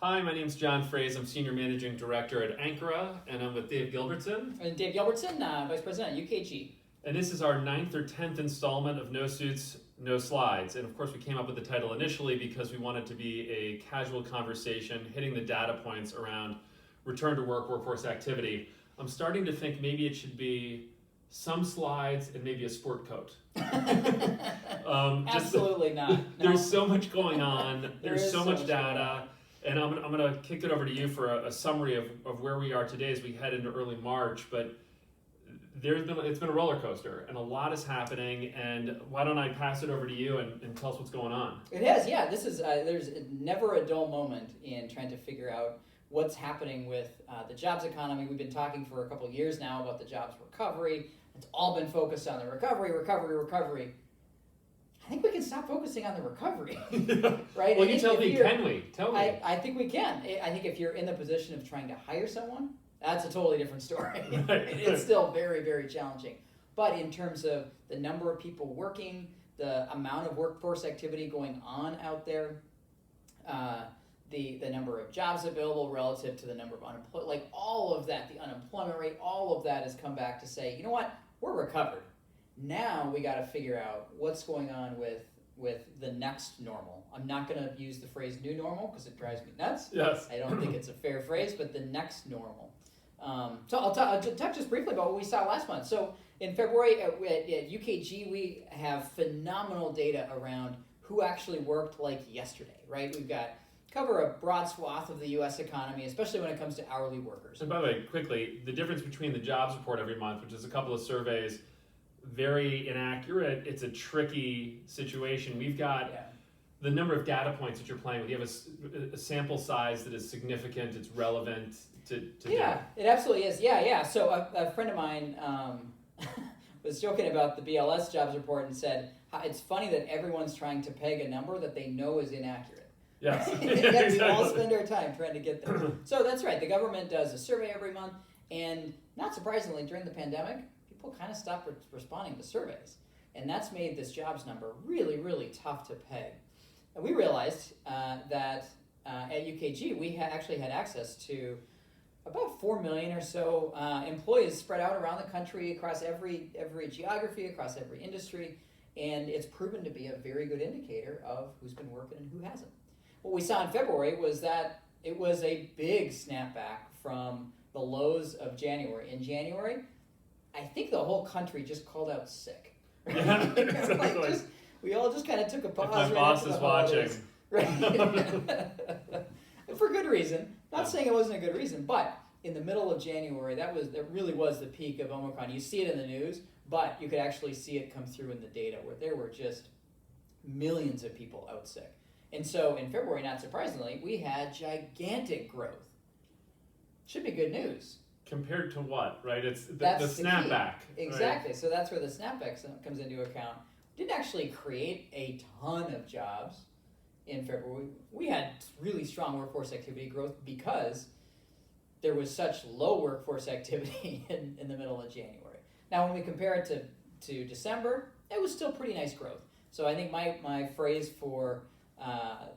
Hi, my name's John Frehse. I'm Senior Managing Director at Ankura, and I'm with Dave Gilbertson. And Dave Gilbertson, Vice President at UKG. And this is our 9th or 10th installment of No Suits, No Slides. And of course, we came up with the title initially because we wanted to be a casual conversation, hitting the data points around return to work, workforce activity. I'm starting to think maybe it should be some slides and maybe a sport coat. Absolutely not. No. There's so much going on. There's so much going data. on. And I'm going to kick it over to you for a summary of where we are today as we head into early March. But it's been a roller coaster, and a lot is happening. And why don't I pass it over to you and tell us what's going on? It has, yeah. This is there's never a dull moment in trying to figure out what's happening with the jobs economy. We've been talking for a couple of years now about the jobs recovery. It's all been focused on the recovery. I think we can stop focusing on the recovery, right? Well, you tell me, can we? Tell me. I think we can. I think if you're in the position of trying to hire someone, that's a totally different story. It's still very, very challenging. But in terms of the number of people working, the amount of workforce activity going on out there, the number of jobs available relative to the number of unemployed, like all of that, the unemployment rate, all of that has come back to say, you know what, we're recovered. Now we got to figure out what's going on with the next normal. I'm not going to use the phrase new normal because it drives me nuts. Yes. I don't think it's a fair phrase, but the next normal. So I'll talk just briefly about what we saw last month. So in February at UKG, we have phenomenal data around who actually worked like yesterday, right? We've got cover a broad swath of the U.S. economy, especially when it comes to hourly workers. And by the way, quickly, the difference between the jobs report every month, which is a couple of surveys, very inaccurate. It's a tricky situation. We've got the number of data points that you're playing with. You have a sample size that is significant. It's relevant to it absolutely is. Yeah. So a friend of mine was joking about the BLS Jobs Report and said, it's funny that everyone's trying to peg a number that they know is inaccurate. Yes. Yet we all spend our time trying to get there. So that's right. The government does a survey every month, and not surprisingly, during the pandemic, people kind of stopped responding to surveys. And that's made this jobs number really, really tough to peg. And we realized that at UKG, we actually had access to about 4 million or so employees spread out around the country across every geography, across every industry. And it's proven to be a very good indicator of who's been working and who hasn't. What we saw in February was that it was a big snapback from the lows of January. In January, I think the whole country just called out sick. Yeah, exactly. We all just kind of took a pause. If my boss is watching. Right. For good reason. Not saying it wasn't a good reason, but in the middle of January, that really was the peak of Omicron. You see it in the news, but you could actually see it come through in the data where there were just millions of people out sick. And so in February, not surprisingly, we had gigantic growth. Should be good news. Compared to what, right? It's the snapback. Exactly. Right? So that's where the snapback comes into account. Didn't actually create a ton of jobs in February. We had really strong workforce activity growth because there was such low workforce activity in the middle of January. Now, when we compare it to December, it was still pretty nice growth. So I think my phrase for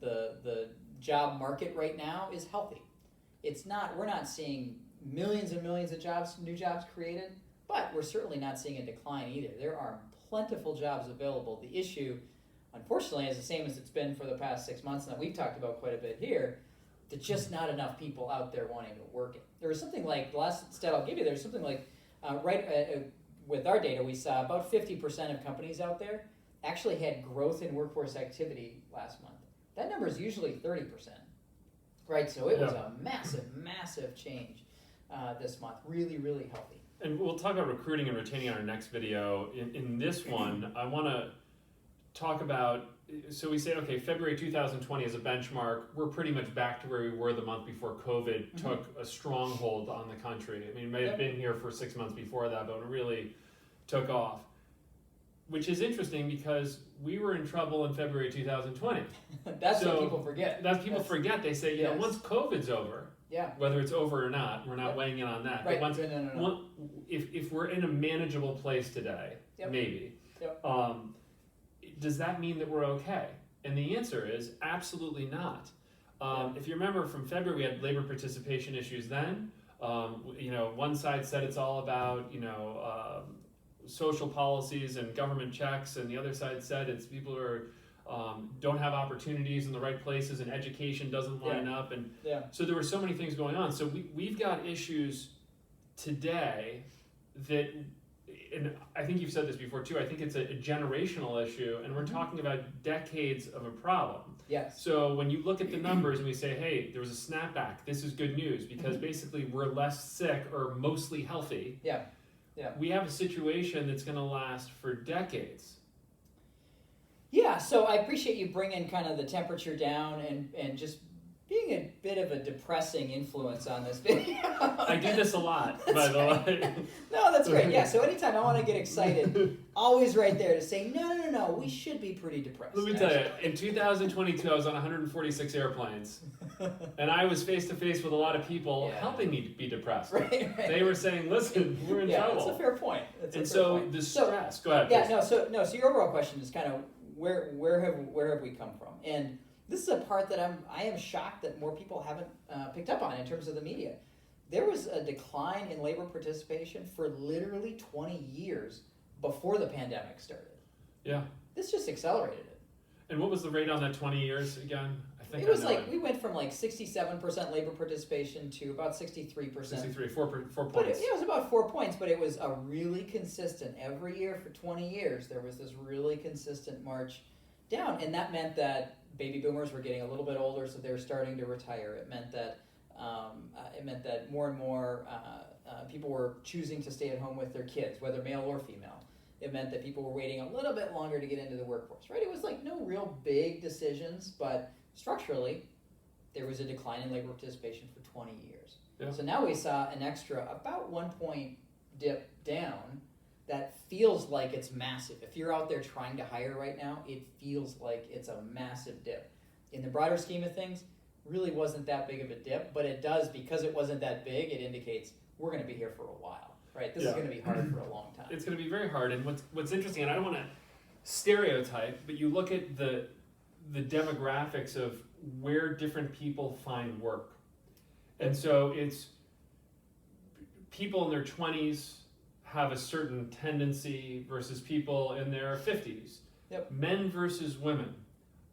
the job market right now is healthy. We're not seeing millions and millions of new jobs created, but we're certainly not seeing a decline either. There are plentiful jobs available. The issue, unfortunately, is the same as it's been for the past 6 months, and that we've talked about quite a bit here. There's just not enough people out there wanting to work it. There was something like, the last stat I'll give you, there's something like, with our data, we saw about 50% of companies out there actually had growth in workforce activity last month. That number is usually 30%, right? So it was a massive, massive change this month. Really, really healthy. And we'll talk about recruiting and retaining in our next video. In this one, I want to talk about, so we say, okay, February 2020 as a benchmark, we're pretty much back to where we were the month before COVID took a stronghold on the country. I mean, it may have been here for 6 months before that, but it really took off. Which is interesting because we were in trouble in February 2020. That's what people forget. Forget. They say, once COVID's over, whether it's over or not, we're not weighing in on that. Right. But No. If we're in a manageable place today, maybe, does that mean that we're okay? And the answer is absolutely not. If you remember from February, we had labor participation issues then. One side said it's all about, social policies and government checks, and the other side said it's people who are, don't have opportunities in the right places, and education doesn't line up, and so there were so many things going on. So we've got issues today that, and I think you've said this before too, I think it's a generational issue, and we're talking about decades of a problem. Yes. So when you look at the numbers and we say, hey, there was a snapback, this is good news, because basically we're less sick or mostly healthy. Yeah. We have a situation that's going to last for decades. Yeah, so I appreciate you bringing kind of the temperature down and just being a bit of a depressing influence on this video. I do this a lot, by the way. No, that's great. Yeah, so anytime I want to get excited, always right there to say, no, we should be pretty depressed. Let me tell you, in 2022, I was on 146 airplanes, and I was face to face with a lot of people helping me be depressed. Right. They were saying, listen, we're in trouble. That's a fair point. The stress, go ahead. Yeah, so your overall question is kind of where have we come from? And this is a part that I am shocked that more people haven't picked up on in terms of the media. There was a decline in labor participation for literally 20 years before the pandemic started. Yeah. This just accelerated it. And what was the rate on that 20 years again? It was we went from 67% labor participation to about 63%. 63, 4 points. But it was about 4 points, but it was a really consistent, every year for 20 years, there was this really consistent march down. And that meant that baby boomers were getting a little bit older, so they were starting to retire. It meant that more and more people were choosing to stay at home with their kids, whether male or female. It meant that people were waiting a little bit longer to get into the workforce, right? It was no real big decisions, but structurally, there was a decline in labor participation for 20 years. Yeah. So now we saw an extra about 1 point dip down. That feels like it's massive. If you're out there trying to hire right now, it feels like it's a massive dip. In the broader scheme of things, really wasn't that big of a dip, but it does, because it wasn't that big, it indicates we're going to be here for a while, right? This is going to be hard for a long time. It's going to be very hard, and what's interesting, and I don't want to stereotype, but you look at the demographics of where different people find work. And so it's people in their 20s have a certain tendency versus people in their 50s. Yep. Men versus women.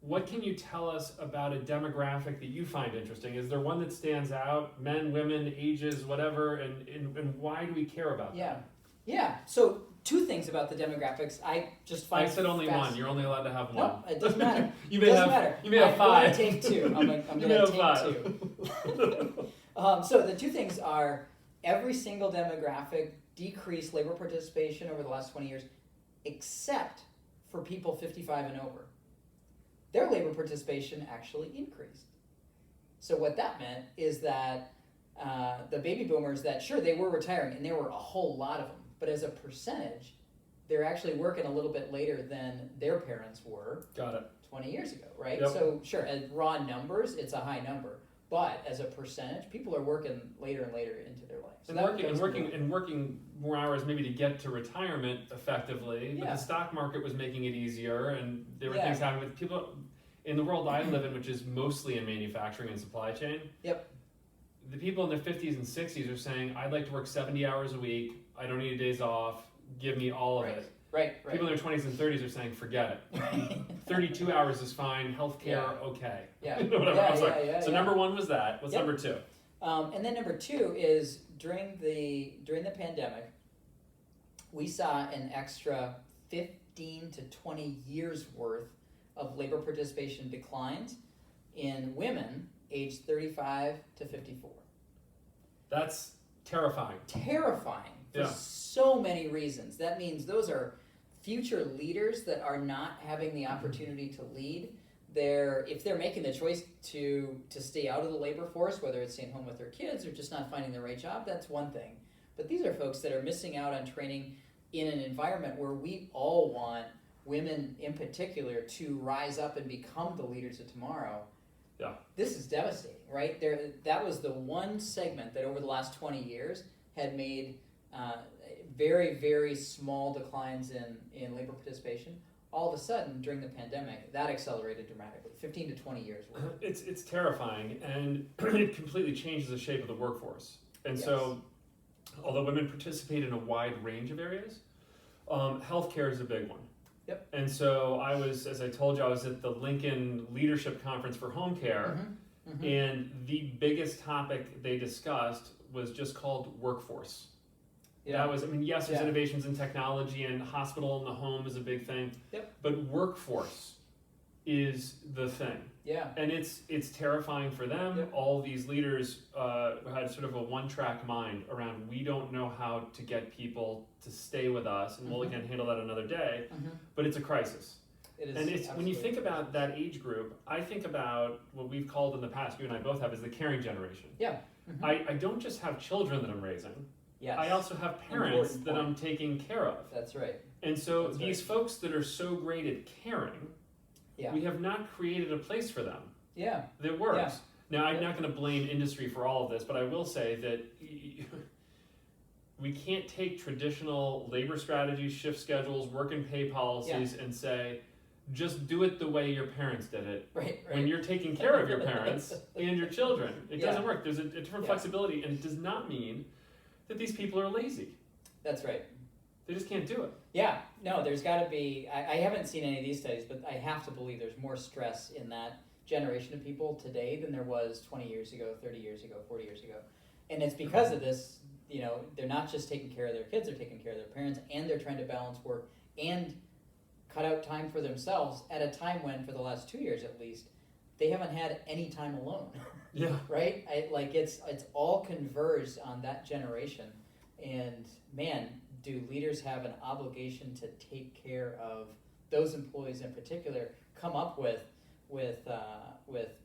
What can you tell us about a demographic that you find interesting? Is there one that stands out? Men, women, ages, whatever, and why do we care about that? Yeah. So 2 things about the demographics. I just find I said only one. You're only allowed to have one. No, it doesn't matter. You may have 5. I'm going to take 2. I'm going to take 5. 2. So the 2 things are every single demographic decreased labor participation over the last 20 years, except for people 55 and over. Their labor participation actually increased. So what that meant is that the baby boomers that, sure, they were retiring, and there were a whole lot of them, but as a percentage, they're actually working a little bit later than their parents were. Got it. 20 years ago, right? Yep. So sure, as raw numbers, it's a high number. But as a percentage, people are working later and later into their life. So working more hours maybe to get to retirement effectively. But the stock market was making it easier, and there were things happening with people in the world I live in, which is mostly in manufacturing and supply chain. Yep. The people in their 50s and 60s are saying, I'd like to work 70 hours a week. I don't need days off. Give me all of it. Right. People in their 20s and 30s are saying, forget it. 32 hours is fine. Healthcare, okay. Yeah. Whatever. So number 1 was that. What's number 2? And then number 2 is during the pandemic, we saw an extra 15 to 20 years worth of labor participation declines in women aged 35 to 54. That's terrifying. Terrifying for so many reasons. That means those are future leaders that are not having the opportunity to lead. If they're making the choice to stay out of the labor force, whether it's staying home with their kids or just not finding the right job, that's one thing. But these are folks that are missing out on training in an environment where we all want women in particular to rise up and become the leaders of tomorrow. Yeah. This is devastating, right? That was the one segment that over the last 20 years had made very, very small declines in labor participation. all of a sudden during the pandemic, that accelerated dramatically, 15 to 20 years worth. It's terrifying, and it completely changes the shape of the workforce. And Yes. so, although women participate in a wide range of areas, healthcare is a big one. Yep. And so as I told you, I was at the Lincoln Leadership Conference for Home Care, and the biggest topic they discussed was just called workforce. Yeah. That was, yes, there's Yeah. innovations in technology, and hospital in the home is a big thing. Yep. But workforce is the thing. Yeah. And it's terrifying for them. Yep. All these leaders had sort of a one-track mind around, we don't know how to get people to stay with us, and we'll again handle that another day. But it's a crisis. It is. And it's when you think absolutely about that age group, I think about what we've called in the past, you and I both have, is the caring generation. Yeah. I don't just have children that I'm raising. Yes. I also have parents Important that point. I'm taking care of. That's right. And so That's these folks that are so great at caring, Yeah. we have not created a place for them Yeah. that works. Yeah. Now, I'm Yeah. not going to blame industry for all of this, but I will say that we can't take traditional labor strategies, shift schedules, work and pay policies, and say, just do it the way your parents did it. Right. When you're taking care of your parents and your children. It Yeah. doesn't work. There's a different flexibility, and it does not mean that these people are lazy. That's right. They just can't do it. Yeah, no, there's got to be, I haven't seen any of these studies, but I have to believe there's more stress in that generation of people today than there was 20 years ago, 30 years ago, 40 years ago. And it's because of this, they're not just taking care of their kids, they're taking care of their parents, and they're trying to balance work and cut out time for themselves at a time when, for the last 2 years at least, they haven't had any time alone. Yeah. Right? It's all converged on that generation. And man, do leaders have an obligation to take care of those employees in particular, come up with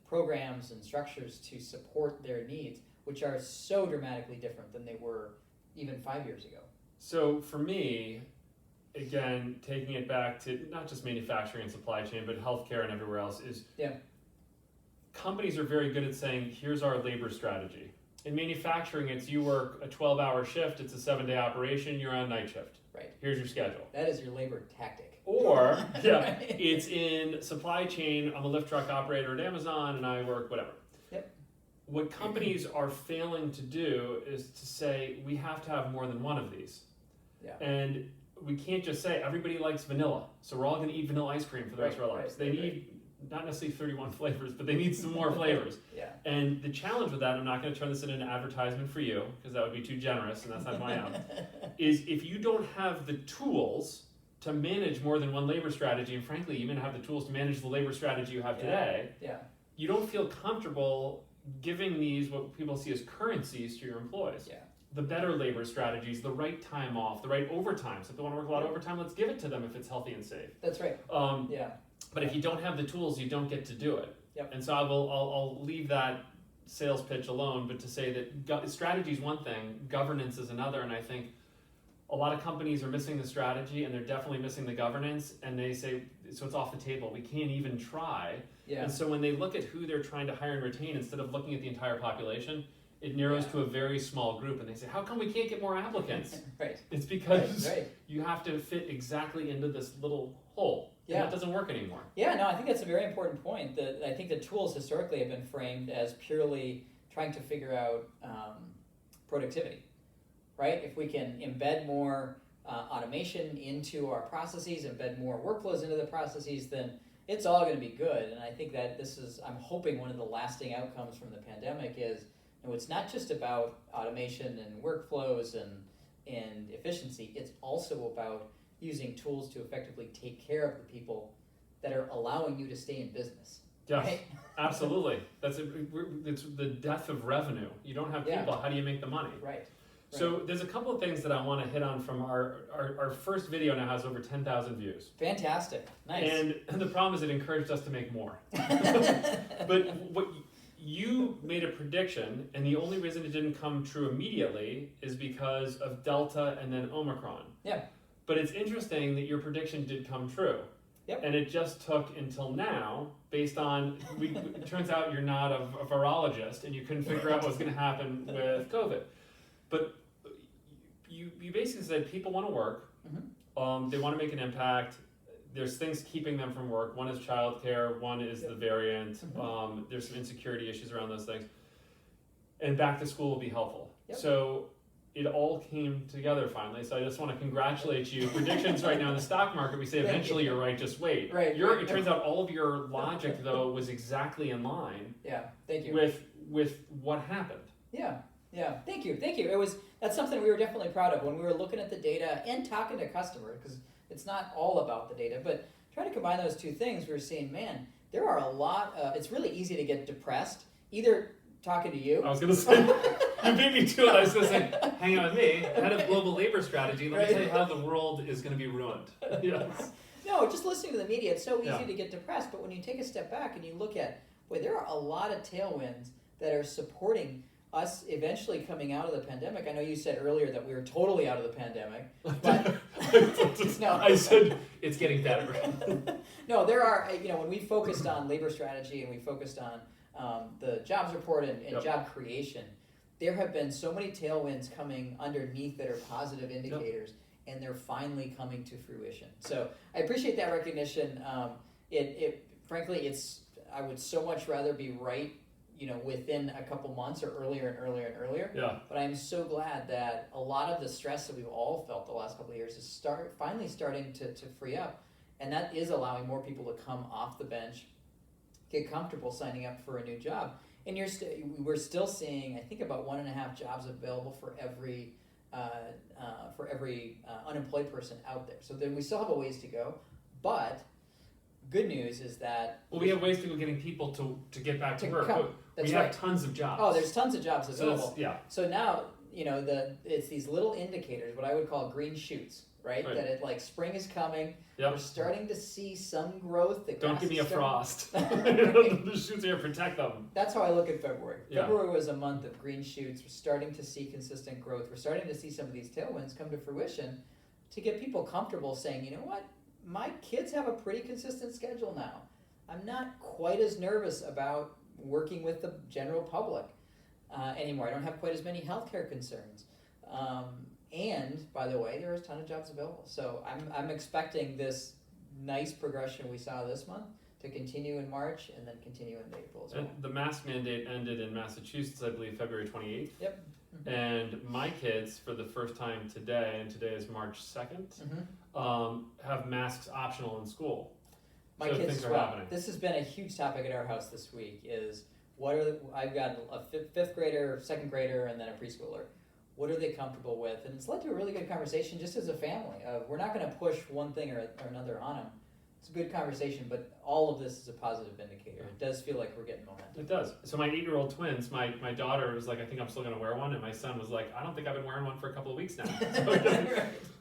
programs and structures to support their needs, which are so dramatically different than they were even 5 years ago. So for me, again, taking it back to not just manufacturing and supply chain, but healthcare and everywhere else, is companies are very good at saying, here's our labor strategy. In manufacturing, it's you work a 12-hour shift, it's a 7-day operation, you're on night shift. Right. Here's your schedule. That is your labor tactic. Or, it's in supply chain, I'm a lift truck operator at Amazon and I work whatever. Yep. What companies are failing to do is to say, we have to have more than one of these. Yeah. And we can't just say, everybody likes vanilla, so we're all going to eat vanilla ice cream for the rest of our lives. They need not necessarily 31 flavors, but they need some more flavors. Yeah. And the challenge with that, I'm not going to turn this into an advertisement for you, because that would be too generous, and that's not my own, is if you don't have the tools to manage more than one labor strategy, and frankly, even have the tools to manage the labor strategy you have today, you don't feel comfortable giving these, what people see as currencies, to your employees. Yeah. The better labor strategies, the right time off, the right overtime. So if they want to work a lot of overtime, let's give it to them if it's healthy and safe. That's right. But if you don't have the tools, you don't get to do it. Yep. And so I'll leave that sales pitch alone, but to say that strategy is one thing, governance is another, and I think a lot of companies are missing the strategy and they're definitely missing the governance, and they say, so it's off the table, we can't even try. Yeah. And so when they look at who they're trying to hire and retain, instead of looking at the entire population, it narrows to a very small group, and they say, how come we can't get more applicants? Right. It's because you have to fit exactly into this little hole. And that doesn't work anymore. Yeah, no, I think that's a very important point. That I think the tools historically have been framed as purely trying to figure out productivity, right? If we can embed more automation into our processes, embed more workflows into the processes, then it's all going to be good. And I think that this is, I'm hoping one of the lasting outcomes from the pandemic is, it's not just about automation and workflows and efficiency, it's also about using tools to effectively take care of the people that are allowing you to stay in business. Yes, right? Absolutely. It's the death of revenue. You don't have people, how do you make the money? Right. So there's a couple of things that I want to hit on from our first video. Now has over 10,000 views. Fantastic. Nice. And the problem is it encouraged us to make more. But what you made a prediction, and the only reason it didn't come true immediately is because of Delta and then Omicron. Yeah. But it's interesting that your prediction did come true. Yep. And it just took until now, based on, it turns out you're not a virologist and you couldn't figure out what's going to happen with COVID. But you basically said people want to work, they want to make an impact, there's things keeping them from work. One is childcare, one is the variant. Mm-hmm. There's some insecurity issues around those things. And back to school will be helpful. Yep. So it all came together finally. So I just want to congratulate you. Predictions right now in the stock market, we say eventually you're right, just wait. Right. It turns out all of your logic though was exactly in line. Yeah. Thank you. With what happened. Yeah. Yeah. Thank you. That's something we were definitely proud of when we were looking at the data and talking to customers, because it's not all about the data, but trying to combine those two things. We were seeing, man, there are a lot. It's really easy to get depressed. Either talking to you. I was going to say, you beat me to it. I was going to say, hang out with me, head of global labor strategy. Let me tell you how the world is going to be ruined. Yes. No, just listening to the media, it's so easy to get depressed. But when you take a step back and you look at, boy, there are a lot of tailwinds that are supporting us eventually coming out of the pandemic. I know you said earlier that we were totally out of the pandemic, but no. I said it's getting better. No, there are, when we focused on labor strategy and we focused on the jobs report and job creation, there have been so many tailwinds coming underneath that are positive indicators, and they're finally coming to fruition. So I appreciate that recognition. Frankly, I would so much rather be right, within a couple months or earlier and earlier and earlier. Yeah. But I'm so glad that a lot of the stress that we've all felt the last couple of years is finally starting to free up, and that is allowing more people to come off the bench, get comfortable signing up for a new job. And we're still seeing, I think, about 1.5 jobs available for every unemployed person out there. So then we still have a ways to go, but good news is that we have ways to go getting people to get back to work. We have tons of jobs. Oh, there's tons of jobs available. So now it's these little indicators, what I would call green shoots, right? That spring is coming. Yep. We're starting to see some growth. Don't give me a frost. The shoots are here, protect them. That's how I look at February. Yeah. February was a month of green shoots. We're starting to see consistent growth. We're starting to see some of these tailwinds come to fruition to get people comfortable saying, you know what? My kids have a pretty consistent schedule now. I'm not quite as nervous about working with the general public anymore. I don't have quite as many healthcare concerns. And by the way, there is a ton of jobs available. So I'm expecting this nice progression we saw this month to continue in March and then continue in April as well. And the mask mandate ended in Massachusetts, I believe, February 28th. Yep. Mm-hmm. And my kids, for the first time today, and today is March 2nd, have masks optional in school. My so kids things as are well. happening. This has been a huge topic at our house this week. I've got a fifth grader, second grader, and then a preschooler. What are they comfortable with? And it's led to a really good conversation just as a family. We're not going to push one thing or another on them. It's a good conversation, but all of this is a positive indicator. It does feel like we're getting momentum. It does. So my 8-year-old twins, my daughter was like, I think I'm still going to wear one, and my son was like, I don't think I've been wearing one for a couple of weeks now.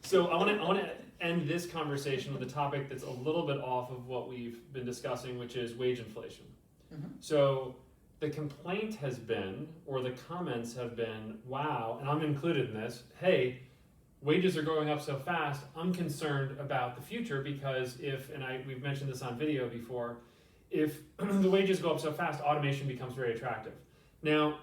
So I want to end this conversation with a topic that's a little bit off of what we've been discussing, which is wage inflation. Mm-hmm. So the complaint has been, or the comments have been, wow, and I'm included in this, hey, wages are going up so fast, I'm concerned about the future because we've mentioned this on video before, if the wages go up so fast, automation becomes very attractive. Now,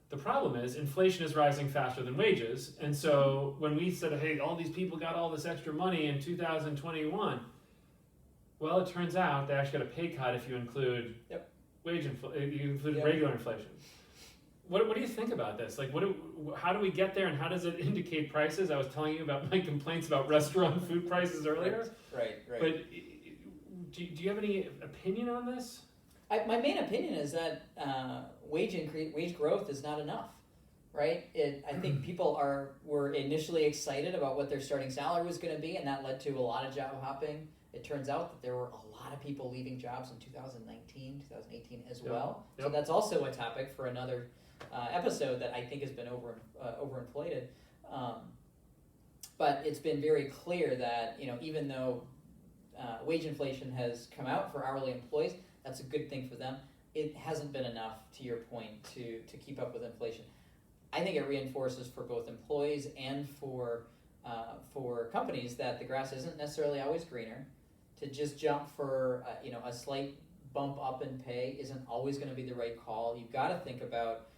the problem is inflation is rising faster than wages, and so when we said, hey, all these people got all this extra money in 2021, well, it turns out they actually got a pay cut if you include regular inflation. What do you think about this? Like, how do we get there, and how does it indicate prices? I was telling you about my complaints about restaurant food prices earlier. Right. But do you have any opinion on this? My main opinion is that wage growth is not enough, right? I think people were initially excited about what their starting salary was going to be, and that led to a lot of job hopping. It turns out that there were a lot of people leaving jobs in 2019, 2018 as well. Yep. So that's also a topic for another episode that I think has been overinflated. But it's been very clear that even though wage inflation has come out for hourly employees, that's a good thing for them. It hasn't been enough, to your point, to keep up with inflation. I think it reinforces for both employees and for companies that the grass isn't necessarily always greener. To just jump for a slight bump up in pay isn't always going to be the right call. You've got to think about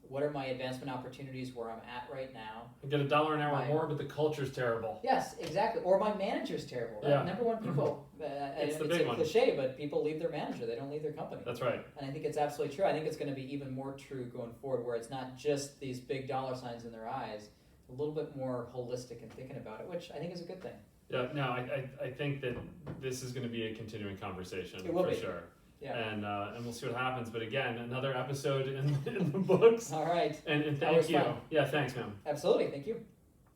what are my advancement opportunities where I'm at right now? I get $1 an hour My- more, but the culture's terrible. Yes, exactly. Or my manager's terrible. Yeah. Number one, people. It's the it's big a one. cliche, but people leave their manager. They don't leave their company. That's right. And I think it's absolutely true. I think it's going to be even more true going forward, where it's not just these big dollar signs in their eyes. A little bit more holistic in thinking about it, which I think is a good thing. Yeah, no, I think that this is going to be a continuing conversation It will for be. sure. Yeah. And we'll see what happens. But again, another episode in the books. All right. And That thank was you. fun. Yeah, thanks, man. Absolutely. Thank you.